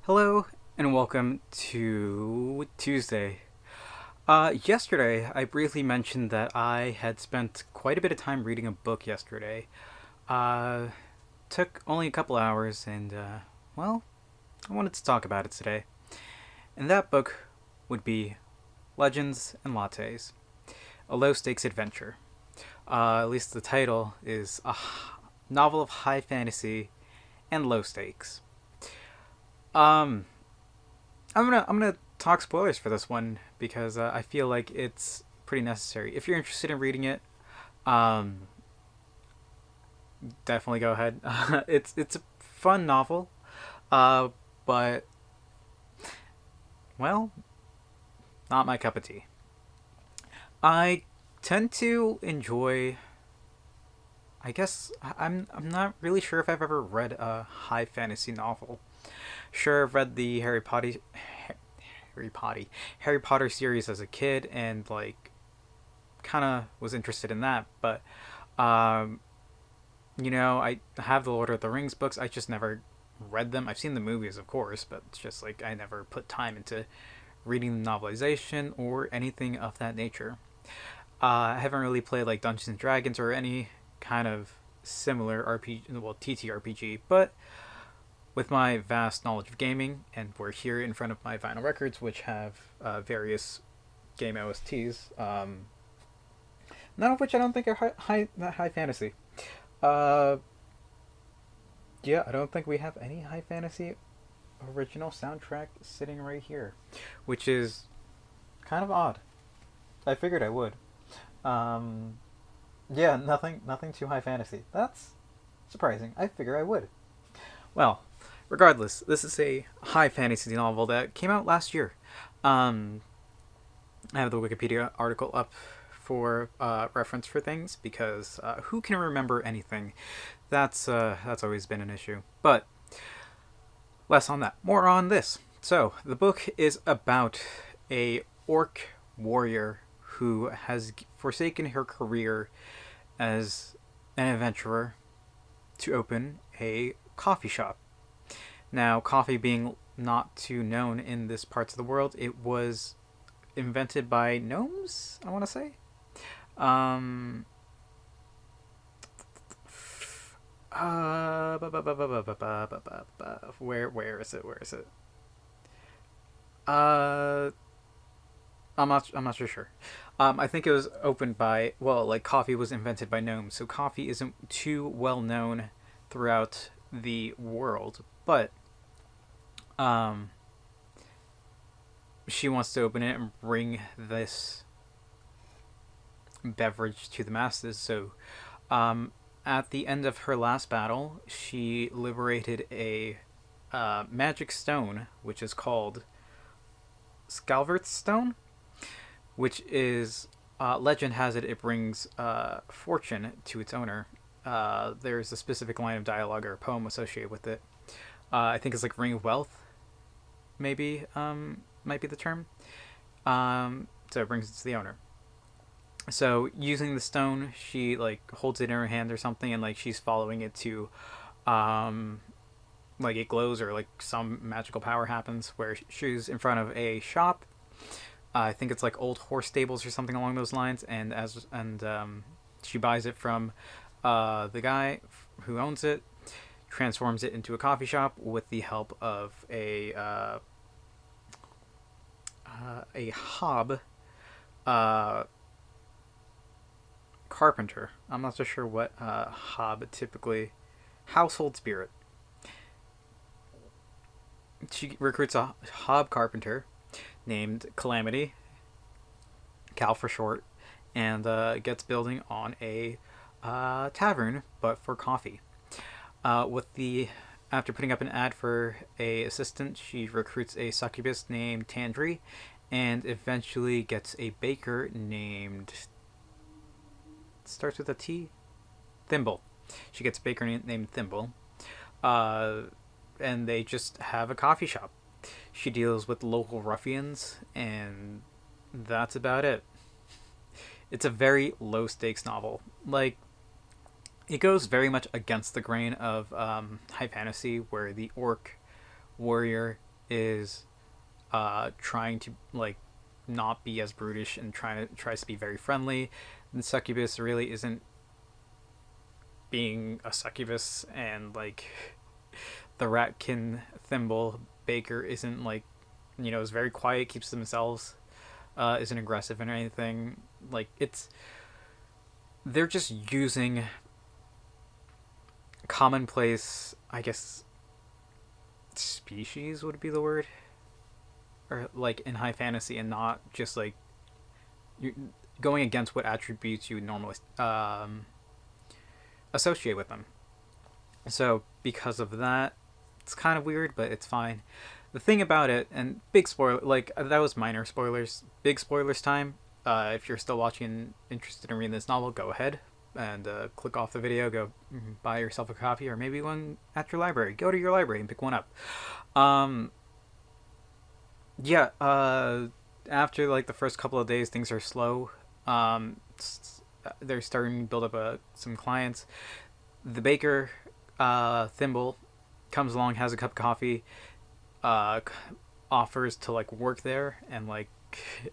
Hello and welcome to Tuesday. Yesterday, I briefly mentioned that I had spent quite a bit of time reading a book yesterday. Uh, Took only a couple hours, and well, I wanted to talk about it today. And that book would be Legends and Lattes, a low stakes adventure. At least the title is novel of high fantasy and low stakes. Um, I'm gonna talk spoilers for this one because I feel like it's pretty necessary. If you're interested in reading it, um, definitely go ahead. It's a fun novel, uh, but well, not my cup of tea. I tend to enjoy. I guess I'm not really sure if I've ever read a high fantasy novel. Sure, I've read the Harry Potter Harry Potter series as a kid, and like kind of was interested in that, but um, I have the Lord of the Rings books. I just never read them. I've seen the movies, of course, but it's just like I never put time into reading the novelization or anything of that nature. I haven't really played like Dungeons and Dragons or any kind of similar RPG, well, TTRPG, but with my vast knowledge of gaming, and we're here in front of my vinyl records, which have various game OSTs, none of which I don't think are high fantasy. Uh, yeah, I don't think we have any high fantasy original soundtrack sitting right here, which is kind of odd. I figured I would. Um, yeah, nothing too high fantasy. That's surprising. I figure I would. Well, regardless, this is a high fantasy novel that came out last year. Um, I have the Wikipedia article up for reference for things because who can remember anything? That's always been an issue. But less on that, more on this. So the book is about a orc warrior who has forsaken her career as an adventurer to open a coffee shop. Now, coffee being not too known in this parts of the world, it was invented by gnomes, I want to say. Um, where is it? Where is it? Uh, I'm not sure. I think it was opened by, well, like coffee was invented by gnomes, so coffee isn't too well known throughout the world. But um, she wants to open it and bring this beverage to the masses. So at the end of her last battle, she liberated a magic stone, which is called Scalvert's Stone, which is legend has it brings fortune to its owner. There's a specific line of dialogue or a poem associated with it. I think it's like ring of wealth, maybe might be the term. So it brings it to the owner. So using the stone, she like holds it in her hand or something, and like she's following it to, um, like it glows or like some magical power happens where she's in front of a shop. I think it's like old horse stables or something along those lines, and she buys it from the guy who owns it, transforms it into a coffee shop with the help of a hob uh, carpenter. I'm not so sure what hob typically. Household spirit. She recruits a hob carpenter named Calamity, Cal for short, and gets building on a tavern, but for coffee. With the After putting up an ad for a assistant, she recruits a succubus named Tandri, and eventually gets a baker named starts with a T, Thimble. She gets a baker named Thimble, uh, and they just have a coffee shop. She deals with local ruffians, and that's about it. It's a very low stakes novel. Like, it goes very much against the grain of high fantasy, where the orc warrior is trying to like not be as brutish and tries to be very friendly. And succubus really isn't being a succubus, and like the ratkin thimble baker isn't like, is very quiet, keeps to themselves, isn't aggressive or anything. Like they're just using commonplace, I guess, species would be the word, or like in high fantasy, and not just like you going against what attributes you would normally associate with them. So because of that, it's kind of weird, but it's fine. The thing about it, and big spoiler, like that was minor spoilers. Big spoilers time. If you're still watching and interested in reading this novel, go ahead and click off the video. Go buy yourself a copy, or maybe one at your library. Go to your library and pick one up. Um, yeah. After like the first couple of days, things are slow. They're starting to build up some clients. The baker, Thimble, comes along, has a cup of coffee, uh, offers to like work there, and like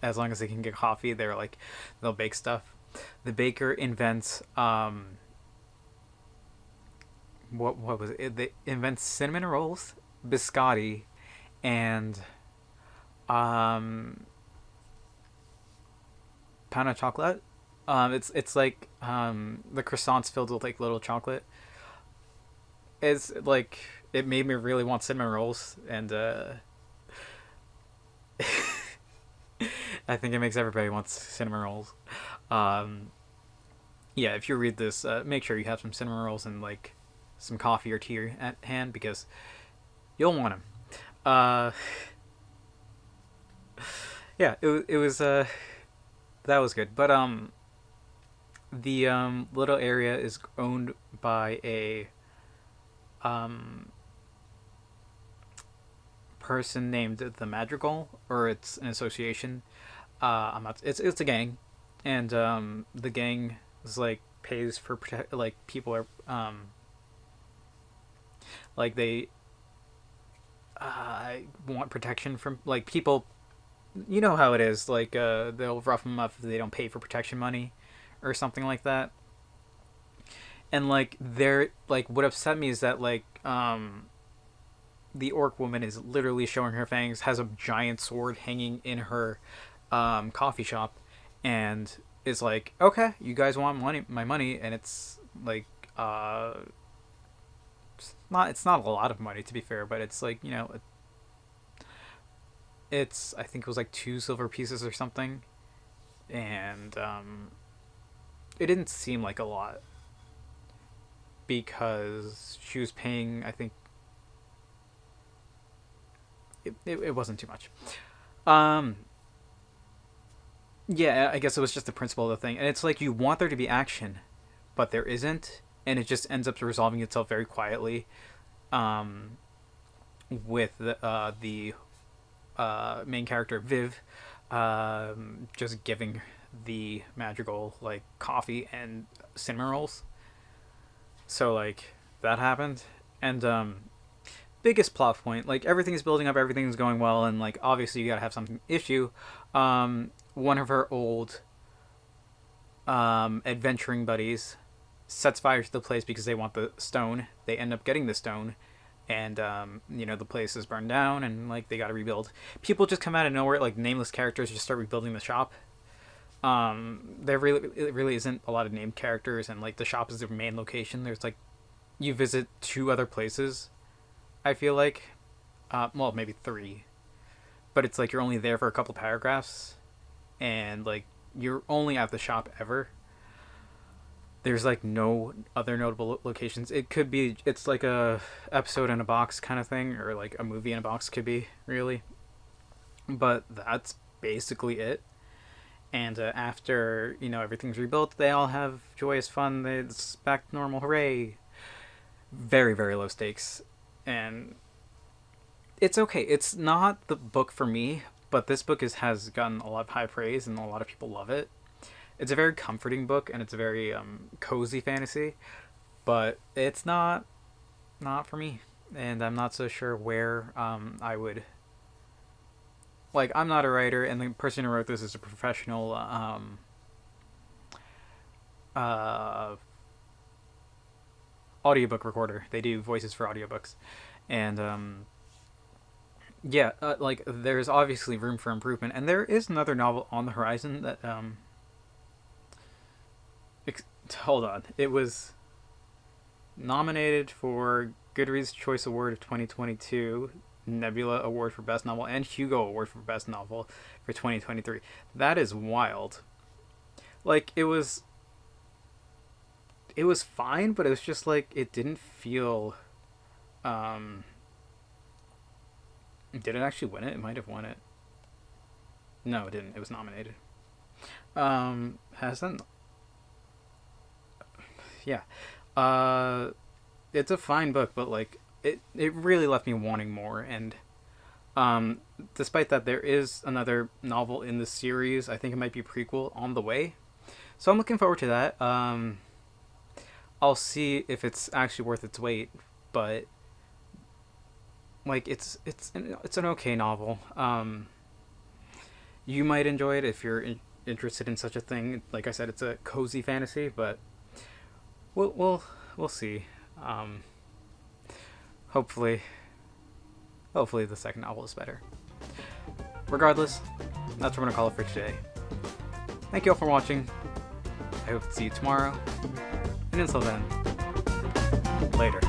as long as they can get coffee, they'll bake stuff. The baker invents what was it? They invent cinnamon rolls, biscotti, and um pound of chocolate. It's like the croissants filled with like little chocolate. It's like it made me really want cinnamon rolls, and I think it makes everybody want cinnamon rolls. Um, yeah, if you read this, make sure you have some cinnamon rolls and like some coffee or tea at hand, because you'll want them. Uh, yeah, it was that was good, but the little area is owned by a um person named the Madrigal, or it's an association. I'm not. It's a gang, and the gang is like pays for like people are like they want protection from like people. You know how it is. Like they'll rough them up if they don't pay for protection money, or something like that. And like they're like what upset me is that like the orc woman is literally showing her fangs, has a giant sword hanging in her coffee shop, and is like, okay, you guys want my money, and it's like it's not a lot of money, to be fair, but it's like, it's, I think it was like 2 silver pieces or something, and it didn't seem like a lot because she was paying, I think it wasn't too much. Um, yeah, I guess it was just the principle of the thing, and it's like you want there to be action, but there isn't, and it just ends up resolving itself very quietly, um, with the main character Viv, just giving the Madrigal like coffee and cinnamon rolls. So like that happened, and biggest plot point, like everything is building up, everything is going well, and like obviously you gotta have some issue. One of her old adventuring buddies sets fire to the place because they want the stone. They end up getting the stone, and the place is burned down, and like they gotta rebuild. People just come out of nowhere, like nameless characters just start rebuilding the shop. There really it really isn't a lot of named characters, and like the shop is their main location. There's like you visit 2 other places, I feel like, well, maybe 3, but it's like you're only there for a couple paragraphs, and like you're only at the shop ever. There's like no other notable locations. It could be it's like a episode in a box kind of thing, or like a movie in a box could be, really, but that's basically it. And after everything's rebuilt, they all have joyous fun. It's back to normal. Hooray! Very very low stakes, and it's okay. It's not the book for me, but this book has gotten a lot of high praise, and a lot of people love it. It's a very comforting book, and it's a very cozy fantasy, but it's not for me, and I'm not so sure where I would like, I'm not a writer, and the person who wrote this is a professional uh, audiobook recorder. They do voices for audiobooks, and yeah, like, there's obviously room for improvement, and there is another novel on the horizon that hold on, it was nominated for Goodreads Choice Award of 2022, Nebula Award for Best Novel, and Hugo Award for Best Novel for 2023. That is wild. Like, it was fine, but it was just like, it didn't feel did it actually win it? It might have won it. No, it didn't. It was nominated. Hasn't. Yeah. It's a fine book, but like, it really left me wanting more. And despite that, there is another novel in the series. I think it might be a prequel on the way, so I'm looking forward to that. I'll see if it's actually worth its weight, but like, it's an okay novel. You might enjoy it if you're interested in such a thing. Like I said, it's a cozy fantasy, but we'll see. Hopefully, hopefully the second novel is better. Regardless, that's what we're gonna call it for today. Thank you all for watching. I hope to see you tomorrow, and until then, later.